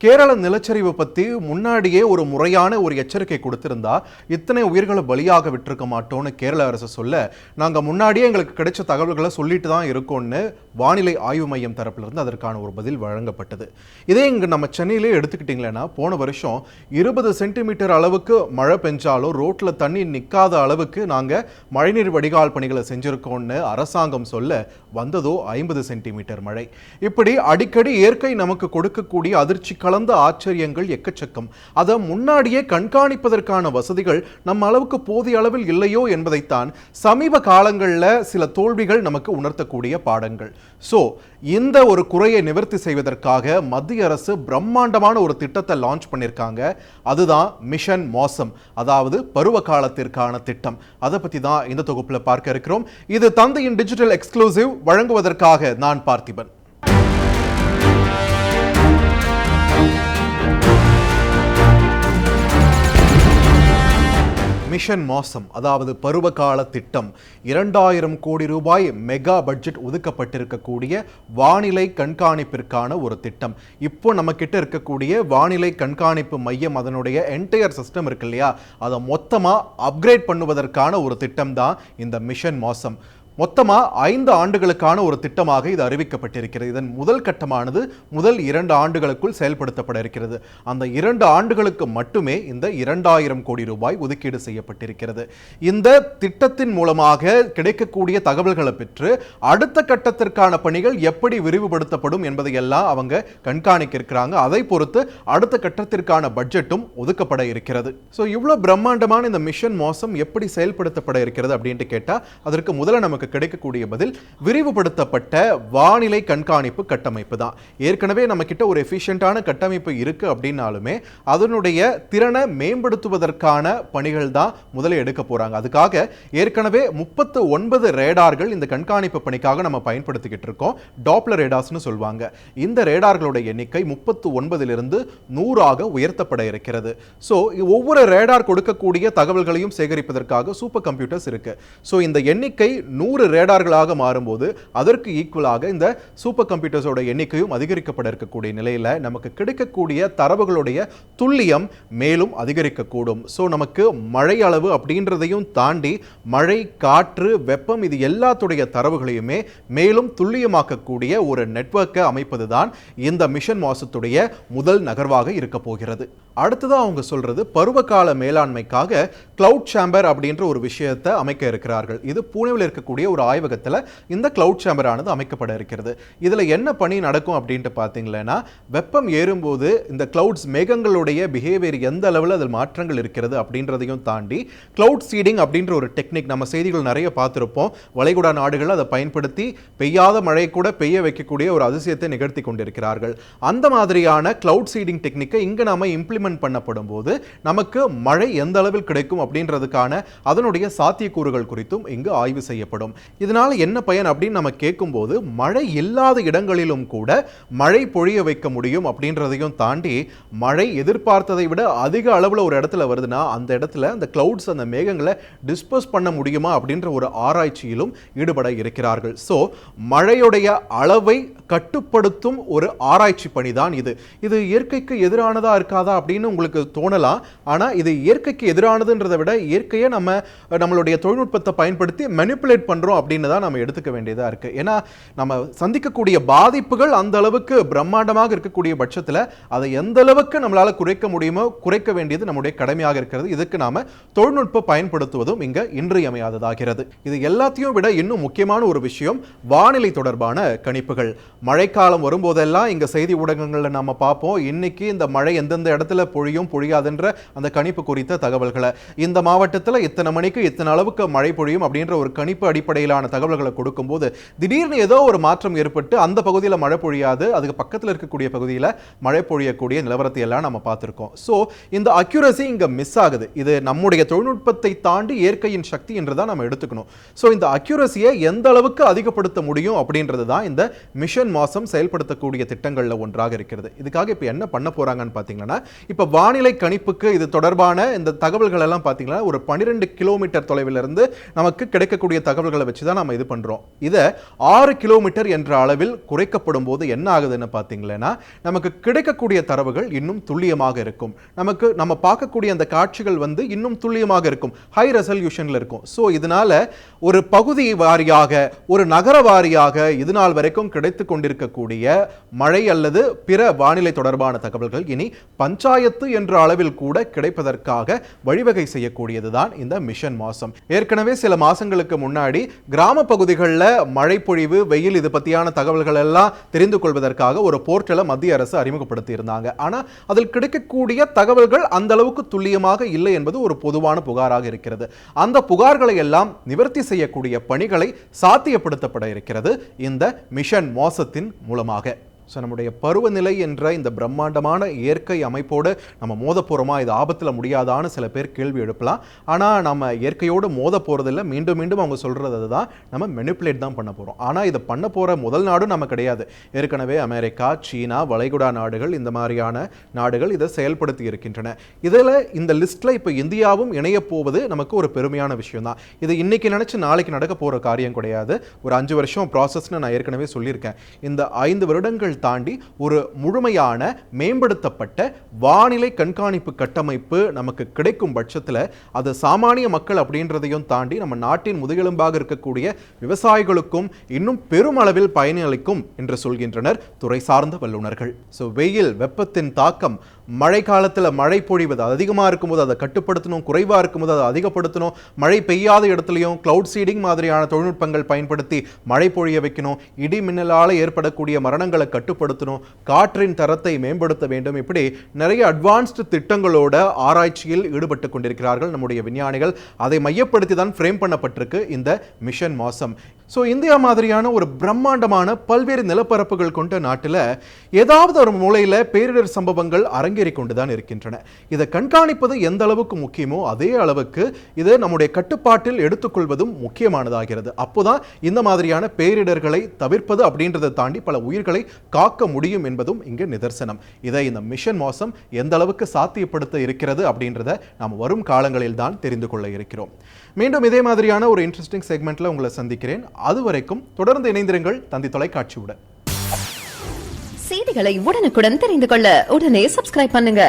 கேரள நிலச்சரிவு பற்றி முன்னாடியே ஒரு முறையான ஒரு எச்சரிக்கை கொடுத்திருந்தா இத்தனை உயிர்களை பலியாக விட்டிருக்க மாட்டோம்னு கேரள அரசு சொல்ல, நாங்கள் முன்னாடியே எங்களுக்கு கிடைச்ச தகவல்களை சொல்லிட்டு தான் இருக்கோம்னு வானிலை ஆய்வு மையம் தரப்பிலிருந்து அதற்கான ஒரு பதில் வழங்கப்பட்டது. இதே இங்கே நம்ம சென்னையிலே எடுத்துக்கிட்டிங்களேன்னா, போன வருஷம் 20 சென்டிமீட்டர் அளவுக்கு மழை பெஞ்சாலும் ரோட்டில் தண்ணி நிற்காத அளவுக்கு நாங்கள் மழைநீர் வடிகால் பணிகளை செஞ்சுருக்கோம்னு அரசாங்கம் சொல்ல, வந்ததோ 50 சென்டிமீட்டர் மழை. இப்படி அடிக்கடி இயற்கை நமக்கு கொடுக்கக்கூடிய அதிர்ச்சி கலந்த ஆச்சரியங்கள் எக்கச்சக்கம். அதை முன்னாடியே கண்காணிப்பதற்கான வசதிகள் நம்ம அளவுக்கு போதிய அளவில் இல்லையோ என்பதைத்தான் சமீப காலங்களில் சில தோல்விகள் நமக்கு உணர்த்தக்கூடிய பாடங்கள். இந்த ஒரு குறையை நிவர்த்தி செய்வதற்காக மத்திய அரசு பிரம்மாண்டமான ஒரு திட்டத்தை லான்ச் பண்ணியிருக்காங்க. அதுதான் மிஷன் மோசம், அதாவது பருவ காலத்திற்கான திட்டம். அதை பற்றி தான் இந்த தொகுப்பில் பார்க்க இருக்கிறோம். இது தந்தையின் டிஜிட்டல் எக்ஸ்க்ளூசிவ். வழங்குவதற்காக நான் பார்த்திபன். மிஷன் மோசம், அதாவது பருவகால திட்டம், 2000 கோடி ரூபாய் மெகா பட்ஜெட் ஒதுக்கப்பட்டிருக்கக்கூடிய வானிலை கண்காணிப்பிற்கான ஒரு திட்டம். இப்போ நம்ம கிட்ட இருக்கக்கூடிய வானிலை கண்காணிப்பு மையம், அதனுடைய என்டையர் சிஸ்டம் இருக்கு இல்லையா, அதை மொத்தமாக அப்கிரேட் பண்ணுவதற்கான ஒரு திட்டம் தான் இந்த மிஷன் மோசம். மொத்தமாக 5 ஆண்டுகளுக்கான ஒரு திட்டமாக இது அறிவிக்கப்பட்டிருக்கிறது. இதன் முதல் கட்டமானது முதல் 2 ஆண்டுகளுக்குள் செயல்படுத்தப்பட இருக்கிறது. அந்த 2 ஆண்டுகளுக்கு மட்டுமே இந்த 2000 கோடி ரூபாய் ஒதுக்கீடு செய்யப்பட்டிருக்கிறது. இந்த திட்டத்தின் மூலமாக கிடைக்கக்கூடிய தகவல்களை பெற்று அடுத்த கட்டத்திற்கான பணிகள் எப்படி விரிவுபடுத்தப்படும் என்பதையெல்லாம் அவங்க கண்காணிக்க இருக்கிறாங்க. அதை பொறுத்து அடுத்த கட்டத்திற்கான பட்ஜெட்டும் ஒதுக்கப்பட இருக்கிறது. இவ்வளோ பிரம்மாண்டமான இந்த மிஷன் மோசம் எப்படி செயல்படுத்தப்பட இருக்கிறது அப்படின்ட்டு கேட்டால், அதற்கு முதல்ல நமக்கு கிடைக்கக்கூடிய பதில் விரிவுபடுத்தப்பட்ட வானிலை கண்காணிப்பு கட்டமைப்பு தான். ஏற்கனவே நம்ம கிட்ட ஒரு எஃபிஷியன்டான கட்டமைப்பு இருக்கு அப்படின்னாலுமே அதனுடைய திறனை மேம்படுத்துவதற்கான பணிகள் தான் முதல்ல எடுக்க போறாங்க. அதுக்காக ஏற்கனவே 39 ரேடார்கள் இந்த கண்காணிப்பு பணிக்காக நம்ம பயன்படுத்திக்கிட்டு இருக்கோம். டாப்ளர் ரேடார்ஸ்னு சொல்வாங்க. இந்த ரேடார்களுடைய எண்ணிக்கை 39 100 உயர்த்தப்பட இருக்கிறது. ஒவ்வொரு ரேடார் கொடுக்கக்கூடிய தகவல்களையும் சேகரிப்பதற்காக சூப்பர் கம்ப்யூட்டர்ஸ் இருக்கு. இந்த எண்ணிக்கை 100 ரேடார்களாக மாறும்போது அதற்கு ஈக்குவலாக இந்த சூப்பர் கம்ப்யூட்டர்ஸோட எண்ணிக்கையும் அதிகரிக்கப்பட இருக்கக்கூடிய நிலையில் நமக்கு கிடைக்கக்கூடிய தரவுகளுடைய துல்லியம் மேலும் அதிகரிக்கக்கூடும். நமக்கு மழை அளவு அப்படின்றதையும் தாண்டி மழை, காற்று, வெப்பம், இது எல்லாத்துடைய தரவுகளையுமே மேலும் துல்லியமாக்கக்கூடிய ஒரு நெட்வொர்க்கை அமைப்பது தான் இந்த மிஷன் மோசத்துடைய முதல் நகர்வாக இருக்க போகிறது. அடுத்ததான் அவங்க சொல்றது பருவகால மேலாண்மைக்காக கிளவுட் சேம்பர் அப்படின்ற ஒரு விஷயத்தை அமைக்க இருக்கிறார்கள். இது பூனேவில் இருக்கக்கூடிய ஒரு ஆய்வகத்தில் இந்த கிளவுட் சேம்பர் ஆனது அமைக்கப்பட இருக்கிறது. இதுல என்ன பணி நடக்கும் அப்படின்ட்டு பார்த்தீங்கன்னா, வெப்பம் ஏறும்போது இந்த கிளவுட்ஸ், மேகங்களுடைய பிஹேவியர் எந்த அளவில் அதில் மாற்றங்கள் இருக்கிறது அப்படின்றதையும் தாண்டி கிளவுட் சீடிங் அப்படின்ற ஒரு டெக்னிக் நம்ம செய்திகள் நிறைய பார்த்துருப்போம். வளைகுடா நாடுகள் அதை பயன்படுத்தி பெய்யாத மழை கூட பெய்ய வைக்கக்கூடிய ஒரு அதிசயத்தை நிகழ்த்தி கொண்டிருக்கிறார்கள். அந்த மாதிரியான கிளவுட் சீடிங் டெக்னிக்கை இங்க நாம இம்ப்ளிமெண்ட் பண்ணப்படும் போது நமக்கு மழை எந்த அளவில் கிடைக்கும் அப்படின்றதுக்கான அதனுடைய சாத்தியக்கூறுகள் குறித்தும் இங்கு ஆய்வு செய்யப்படும். இதனால என்ன பயன் அப்படின்னு நம்ம கேட்கும்போது, மழை இல்லாத இடங்களிலும் கூட மழை பொழிய வைக்க முடியும் அப்படின்றதையும் தாண்டி மழை எதிர்பார்த்ததை விட அதிக அளவில் ஒரு இடத்துல வருதுன்னா அந்த இடத்துல அந்த கிளவுட்ஸ், அந்த மேகங்களை டிஸ்பர்ஸ் பண்ண முடியுமா அப்படின்ற ஒரு ஆராய்ச்சியிலும் ஈடுபட இருக்கிறார்கள். மழையுடைய அளவை கட்டுப்படுத்தும் ஒரு ஆராய்ச்சி பணி தான் இது. இது இயற்கைக்கு எதிரானதா இருக்காதா அப்படின்னு உங்களுக்கு தோணலாம். ஆனா இது இயற்கைக்கு எதிரானதுன்றதை விட இயற்கையை நம்மளுடைய தொழில்நுட்பத்தை பயன்படுத்தி மேனிபுலேட் பண்றோம் அப்படின்னு தான் நம்ம எடுத்துக்க வேண்டியதா இருக்கு. ஏன்னா நம்ம சந்திக்கக்கூடிய பாதிப்புகள் அந்த அளவுக்கு பிரம்மாண்டமாக இருக்கக்கூடிய பட்சத்தில் அதை எந்த அளவுக்கு நம்மளால குறைக்க முடியுமோ குறைக்க வேண்டியது நம்முடைய கடமையாக இருக்கிறது. இதுக்கு நாம தொழில்நுட்பம் பயன்படுத்துவதும் இங்க இன்றியமையாததாகிறது. இது எல்லாத்தையும் விட இன்னும் முக்கியமான ஒரு விஷயம் வானிலை தொடர்பான கணிப்புகள். மழைக்காலம் வரும்போதெல்லாம் இங்க செய்தி ஊடகங்களில் நம்ம பார்ப்போம், இன்னைக்கு இந்த மழை எந்தெந்த இடத்துல பொழியும் பொழியாதுன்ற அந்த கணிப்பு குறித்த தகவல்களை, இந்த மாவட்டத்தில் இத்தனை மணிக்கு இத்தனை அளவுக்கு மழை பொழியும் அப்படின்ற ஒரு கணிப்பு அடிப்படையிலான தகவல்களை கொடுக்கும்போது திடீர்னு ஏதோ ஒரு மாற்றம் ஏற்பட்டு அந்த பகுதியில் மழை பொழியாது, அதுக்கு பக்கத்தில் இருக்கக்கூடிய பகுதியில் மழை பொழியக்கூடிய நிலவரத்தை எல்லாம் நம்ம பார்த்துருக்கோம். இந்த அக்யூரசி இங்க மிஸ் ஆகுது. இது நம்முடைய தொழில்நுட்பத்தை தாண்டி இயற்கையின் சக்தி என்றுதான் நம்ம எடுத்துக்கணும். இந்த அக்யூரசியை எந்த அளவுக்கு அதிகப்படுத்த முடியும் அப்படின்றது தான் இந்த மிஷன் மோசம் செயல்படுத்தக்கூடிய திட்டங்கள்ல ஒன்றாக இருக்கிறது. இதுக்காக இப்ப என்ன பண்ண போறாங்கன்னு பாத்தீங்கன்னா, இப்ப வானிலை கணிப்புக்கு இது தொடர்பான இந்த தகவல்கள் எல்லாம் பாத்தீங்கன்னா ஒரு 12 கிலோமீட்டர் தொலைவில் இருந்து நமக்கு கிடைக்கக்கூடிய தகவல்களை தரவுகளை வச்சு தான் நம்ம இது பண்றோம். இதை 6 கிலோமீட்டர் என்ற அளவில் குறைக்கப்படும் போது என்ன ஆகுதுன்னு பார்த்தீங்கன்னா, நமக்கு கிடைக்கக்கூடிய தரவுகள் இன்னும் துல்லியமாக இருக்கும். நம்ம பார்க்கக்கூடிய அந்த காட்சிகள் இன்னும் துல்லியமாக இருக்கும், ஹை ரெசல்யூஷன்ல இருக்கும். ஸோ இதனால ஒரு பகுதி வாரியாக, ஒரு நகர வாரியாக இதுநாள் வரைக்கும் கிடைத்து கொண்டிருக்கக்கூடிய மழை அல்லது பிற வானிலை தொடர்பான தகவல்கள் இனி பஞ்சாயத்து என்ற அளவில் கூட கிடைப்பதற்காக வழிவகை செய்யக்கூடியதுதான் இந்த மிஷன் மாசம். ஏற்கனவே சில மாசங்களுக்கு முன்னாடி கிராம பகுதிகளில் மழை பொழிவு, வெயில் இது பற்றியான தகவல்கள் எல்லாம் தெரிந்து கொள்வதற்காக ஒரு போர்ட்டலை மத்திய அரசு அறிமுகப்படுத்தி இருந்தாங்க. ஆனால் அதில் கிடைக்கக்கூடிய தகவல்கள் அந்த அளவுக்கு துல்லியமாக இல்லை என்பது ஒரு பொதுவான புகாராக இருக்கிறது. அந்த புகார்களை எல்லாம் நிவர்த்தி செய்யக்கூடிய பணிகளை சாத்தியப்படுத்தப்பட இருக்கிறது இந்த மிஷன் மாசத்தின் மூலமாக. ஸோ நம்முடைய பருவநிலை என்ற இந்த பிரம்மாண்டமான இயற்கை அமைப்போடு நம்ம மோத போகிறோமா, இது ஆபத்தில் முடியாதான்னு சில பேர் கேள்வி எழுப்பலாம். ஆனால் நம்ம இயற்கையோடு மோத போகிறதில்ல. மீண்டும் மீண்டும் அவங்க சொல்கிறது அதுதான், நம்ம மெனிப்புலேட் தான் பண்ண போகிறோம். ஆனால் இதை பண்ண போகிற முதல் நாடும் நம்ம கிடையாது. ஏற்கனவே அமெரிக்கா, சீனா, வளைகுடா நாடுகள், இந்த மாதிரியான நாடுகள் இதை செயல்படுத்தி இருக்கின்றன. இதில் இந்த லிஸ்ட்டில் இப்போ இந்தியாவும் இணைய போவது நமக்கு ஒரு பெருமையான விஷயம் தான். இது இன்னைக்கு நினச்சி நாளைக்கு நடக்க போகிற காரியம் கிடையாது. ஒரு 5 வருஷம் ப்ராசஸ்ன்னு நான் ஏற்கனவே சொல்லியிருக்கேன். இந்த 5 வருடங்கள் தாண்டி ஒரு முழுமையான மேம்படுத்தப்பட்ட வானிலை கண்காணிப்பு கட்டமைப்பு நமக்கு கிடைக்கும் பட்சத்தில் அது சாமானிய மக்கள் அப்படின்றதையும் தாண்டி நம்ம நாட்டின் முதுகெலும்பாக இருக்கக்கூடிய விவசாயிகளுக்கும் இன்னும் பெருமளவில் பயனளிக்கும் என்று சொல்கின்றனர் துறை சார்ந்த வல்லுநர்கள். ஸோ வெயில், வெப்பத்தின் தாக்கம், மழை காலத்தில் மழை பொழிவது அதிகமாக இருக்கும்போது அதை கட்டுப்படுத்தணும், குறைவாக இருக்கும்போது அதை அதிகப்படுத்தணும், மழை பெய்யாத இடத்துலையும் கிளவுட் சீடிங் மாதிரியான தொழில்நுட்பங்கள் பயன்படுத்தி மழை பொழிய வைக்கணும், இடி மின்னலால் ஏற்படக்கூடிய மரணங்களை கட்டுப்படுத்தணும், காற்றின் தரத்தை மேம்படுத்த வேண்டும். இப்படி நிறைய அட்வான்ஸ்டு திட்டங்களோட ஆராய்ச்சியில் ஈடுபட்டு கொண்டிருக்கிறார்கள் நம்முடைய விஞ்ஞானிகள். அதை மையப்படுத்தி தான் ஃப்ரேம் பண்ணப்பட்டிருக்கு இந்த மிஷன் மாசம். ஸோ இந்தியா மாதிரியான ஒரு பிரம்மாண்டமான பல்வேறு நிலப்பரப்புகள் கொண்ட நாட்டில் ஏதாவது ஒரு மூலையில் பேரிடர் சம்பவங்கள் அரங்கேறி கொண்டுதான் இருக்கின்றன. இதை கண்காணிப்பது எந்த அளவுக்கு முக்கியமோ அதே அளவுக்கு இது நம்முடைய கட்டுப்பாட்டில் எடுத்துக்கொள்வதும் முக்கியமானதாகிறது. அப்போதான் இந்த மாதிரியான பேரிடர்களை தவிர்ப்பது அப்படின்றதை தாண்டி பல உயிர்களை காக்க முடியும் என்பதும் இங்கே நிதர்சனம். இதை இந்த மிஷன் மாசம் எந்த அளவுக்கு சாத்தியப்படுத்த இருக்கிறது அப்படின்றத நாம் வரும் காலங்களில் தான் தெரிந்து கொள்ள இருக்கிறோம். மீண்டும் இதே மாதிரியான ஒரு இன்ட்ரெஸ்டிங் செக்மெண்ட்ல உங்களை சந்திக்கிறேன். அதுவரைக்கும் தொடர்ந்து இணைந்திருங்கள் தந்தி தொலைக்காட்சியுடன். செய்திகளை உடனுக்குடன் தெரிந்து கொள்ள உடனே சப்ஸ்கிரைப் பண்ணுங்க.